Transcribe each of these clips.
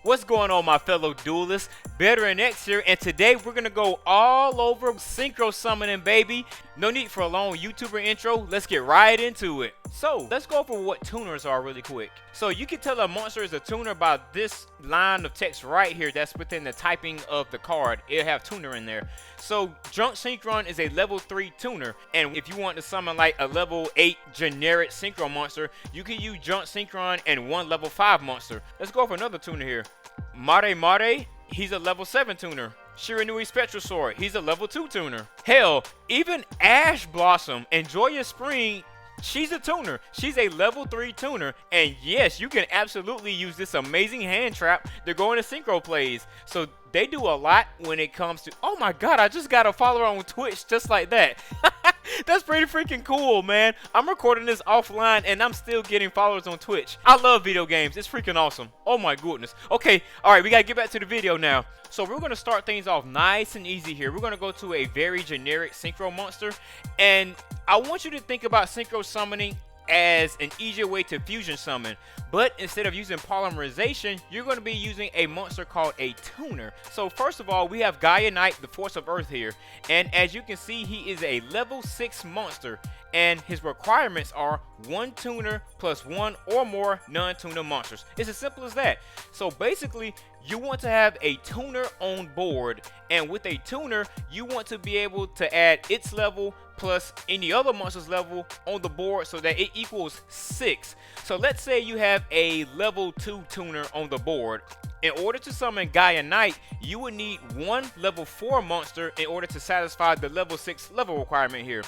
What's going on, my fellow duelists? Veteran X here, and today we're gonna go all over synchro summoning, baby. No need for a long YouTuber intro. Let's get right into it. So let's go over what tuners are really quick. So you can tell a monster is a tuner by this line of text right here that's within the typing of the card. It'll have tuner in there. So Junk Synchron is a level 3 tuner, and if you want to summon like a level 8 generic synchro monster, you can use Junk Synchron and one level 5 monster. Let's go over another tuner here. Mare Mare, he's a level 7 tuner. Shiranui Spectral Sword, he's a level 2 tuner. Hell, even Ash Blossom and Joyous Spring, she's a tuner. She's a level 3 tuner. And yes, you can absolutely use this amazing hand trap to go into synchro plays. So they do a lot when it comes to... Oh my god, I just got a follower on Twitch just like that. That's pretty freaking cool, man. I'm recording this offline and I'm still getting followers on Twitch. I love video games. It's freaking awesome. Oh my goodness. Okay, alright, we gotta get back to the video now. So we're gonna start things off nice and easy here. We're gonna go to a very generic synchro monster. And I want you to think about synchro summoning as an easier way to fusion summon, but instead of using polymerization, you're going to be using a monster called a tuner. So first of all, we have Giga Knight, the Force of Earth here, and as you can see, he is a level 6 monster, and his requirements are one tuner plus one or more non-tuner monsters. It's as simple as that. So basically, you want to have a tuner on board, and with a tuner, you want to be able to add its level plus any other monster's level on the board so that it equals 6. So let's say you have a level 2 tuner on the board. In order to summon Giga Knight, you would need one level 4 monster in order to satisfy the level 6 level requirement here.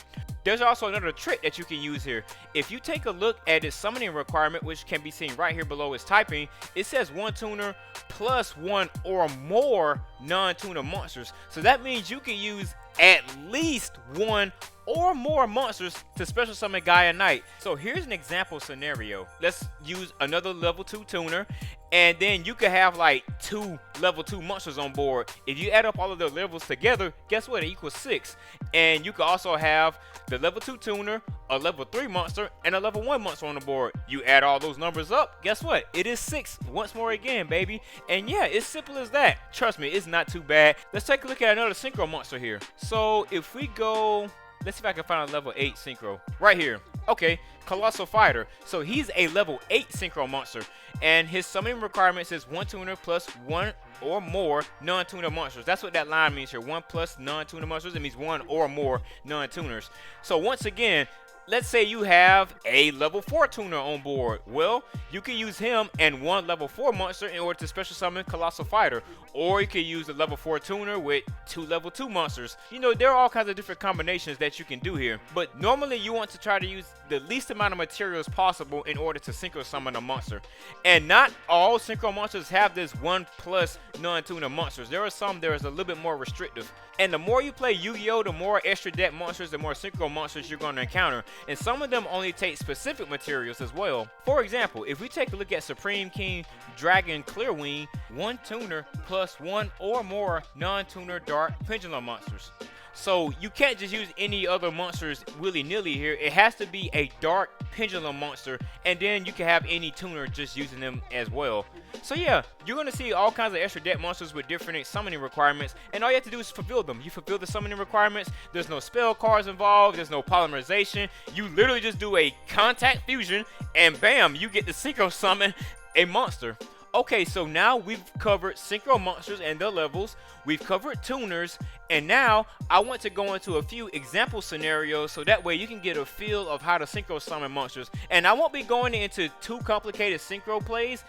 There's also another trick that you can use here. If you take a look at its summoning requirement, which can be seen right here below its typing, it says one tuner plus one or more non-tuner monsters. So that means you can use at least one or more monsters to special summon Giga Knight. So here's an example scenario. Let's use another level 2 tuner, and then you could have like 2 level 2 monsters on board. If you add up all of their levels together, guess what? It equals 6. And you could also have the level 2 tuner, a level 3 monster, and a level 1 monster on the board. You add all those numbers up, guess what? It is 6 once more again, baby. And yeah, it's simple as that. Trust me, it's not too bad. Let's take a look at another synchro monster here. So if we go... Let's see if I can find a level 8 synchro. Right here. Okay, Colossal Fighter. So he's a level 8 synchro monster. And his summoning requirements is one tuner plus one or more non-tuner monsters. That's what that line means here. One plus non-tuner monsters. It means one or more non-tuners. So once again, let's say you have a level 4 tuner on board. Well, you can use him and one level 4 monster in order to special summon Colossal Fighter. Or you can use the level 4 tuner with 2 level 2 monsters. You know, there are all kinds of different combinations that you can do here. But normally you want to try to use the least amount of materials possible in order to synchro summon a monster. And not all synchro monsters have this 1 plus non-tuner monsters. There are some that are a little bit more restrictive. And the more you play Yu-Gi-Oh, the more extra deck monsters, the more synchro monsters you're going to encounter. And some of them only take specific materials as well. For example, if we take a look at Supreme King Dragon Clearwing, one tuner plus one or more non-tuner dark pendulum monsters. So you can't just use any other monsters willy-nilly here. It has to be a dark pendulum monster, and then you can have any tuner just using them as well. So yeah, you're going to see all kinds of extra deck monsters with different summoning requirements, and all you have to do is fulfill them. You fulfill the summoning requirements, there's no spell cards involved, there's no polymerization. You literally just do a contact fusion, and bam, you get to synchro summon a monster. Okay, so now we've covered synchro monsters and their levels, we've covered tuners, and now I want to go into a few example scenarios so that way you can get a feel of how to synchro summon monsters. And I won't be going into too complicated synchro plays.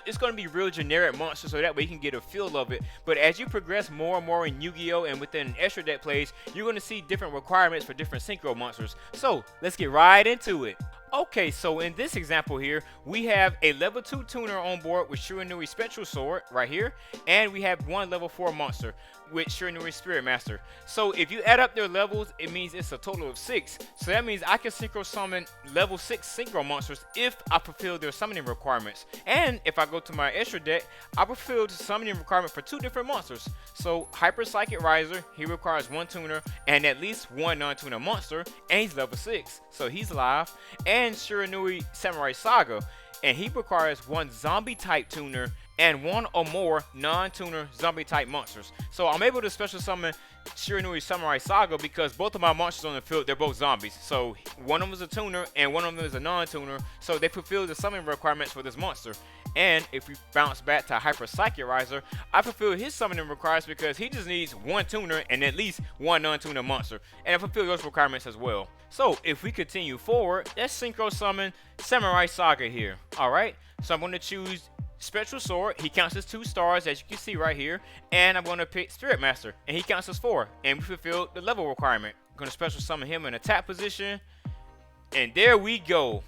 It's going to be real generic monsters so that way you can get a feel of it. But as you progress more and more in Yu-Gi-Oh and within extra deck plays, you're going to see different requirements for different synchro monsters. So let's get right into it. Okay, so in this example here, we have a level 2 tuner on board with Shiranui Spectral Sword right here, and we have one level 4 monster with Shiranui Spirit Master. So if you add up their levels, it means it's a total of 6. So that means I can synchro summon level 6 synchro monsters if I fulfill their summoning requirements. And if I go to my extra deck, I fulfill the summoning requirement for 2 different monsters. So Hyper Psychic Riser, he requires one tuner and at least one non-tuner monster, and he's level 6, so he's live. And Shiranui Samurai Saga, and he requires one zombie type tuner and one or more non-tuner zombie type monsters. So I'm able to special summon Shiranui Samurai Saga because both of my monsters on the field, they're both zombies. So one of them is a tuner and one of them is a non-tuner, so they fulfill the summoning requirements for this monster. And if we bounce back to Hyper Psychic Riser, I fulfill his summoning requirements because he just needs one tuner and at least one non-tuner monster, and I fulfill those requirements as well. So if we continue forward, let's synchro summon Samurai Saga here. Alright, so I'm going to choose Spectral Sword. He counts as 2 stars, as you can see right here, and I'm going to pick Spirit Master, and he counts as 4, and we fulfilled the level requirement. I'm going to special summon him in attack position, and there we go.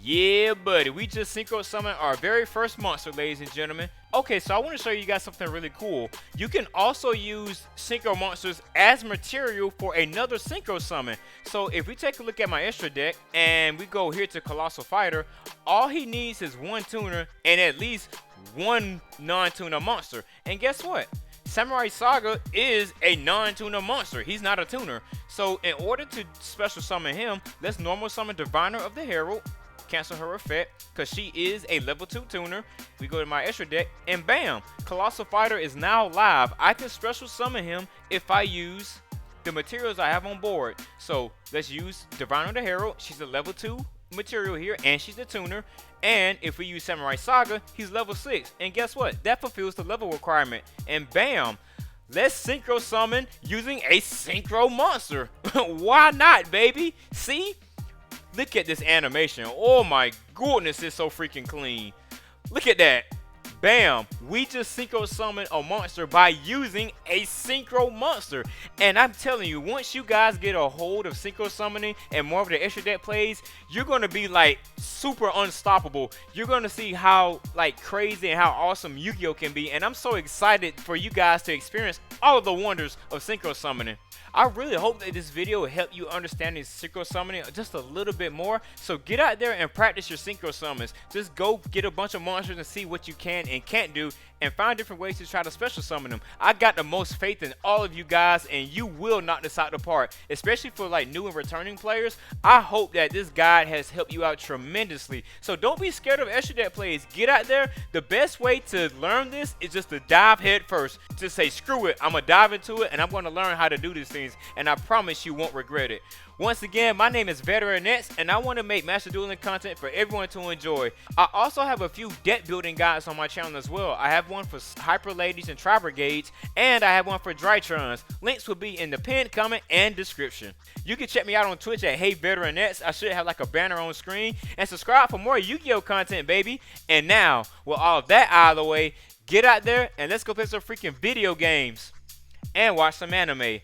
Yeah, buddy, we just synchro summoned our very first monster, ladies and gentlemen. Okay, so I want to show you guys something really cool. You can also use synchro monsters as material for another synchro summon. So if we take a look at my extra deck and we go here to Colossal Fighter, all he needs is one tuner and at least one non-tuner monster. And guess what? Samurai Saga is a non-tuner monster. He's not a tuner. So in order to special summon him, let's normal summon Diviner of the Herald. Cancel her effect because she is a level 2 tuner. We go to my extra deck and bam, Colossal Fighter is now live. I can special summon him if I use the materials I have on board. So let's use Diviner the Herald. She's a level 2 material here and she's a tuner. And if we use Samurai Saga, he's level 6. And guess what? That fulfills the level requirement. And bam, let's synchro summon using a synchro monster. Why not, baby? See? Look at this animation. Oh my goodness, it's so freaking clean. Look at that. Bam. We just synchro summoned a monster by using a synchro monster. And I'm telling you, once you guys get a hold of synchro summoning and more of the extra deck plays, you're going to be like super unstoppable. You're going to see how like crazy and how awesome Yu-Gi-Oh can be. And I'm so excited for you guys to experience all of the wonders of synchro summoning. I really hope that this video will help you understand this synchro summoning just a little bit more. So get out there and practice your synchro summons. Just go get a bunch of monsters and see what you can and can't do, and find different ways to try to special summon them. I got the most faith in all of you guys, and you will knock this out the park, especially for like new and returning players. I hope that this guide has helped you out tremendously. So don't be scared of extra deck plays. Get out there. The best way to learn this is just to dive head first. Just say screw it, I'm gonna dive into it and I'm gonna learn how to do these things, and I promise you won't regret it. Once again, my name is Veteran X, and I want to make Master Dueling content for everyone to enjoy. I also have a few deck building guides on my channel as well. I have one for Hyper Ladies and Tri Brigades, and I have one for Drytrons. Links will be in the pinned comment and description. You can check me out on Twitch at Hey Veteran X. I should have like a banner on screen, and subscribe for more Yu-Gi-Oh content, baby. And now, with all of that out of the way, get out there and let's go play some freaking video games and watch some anime.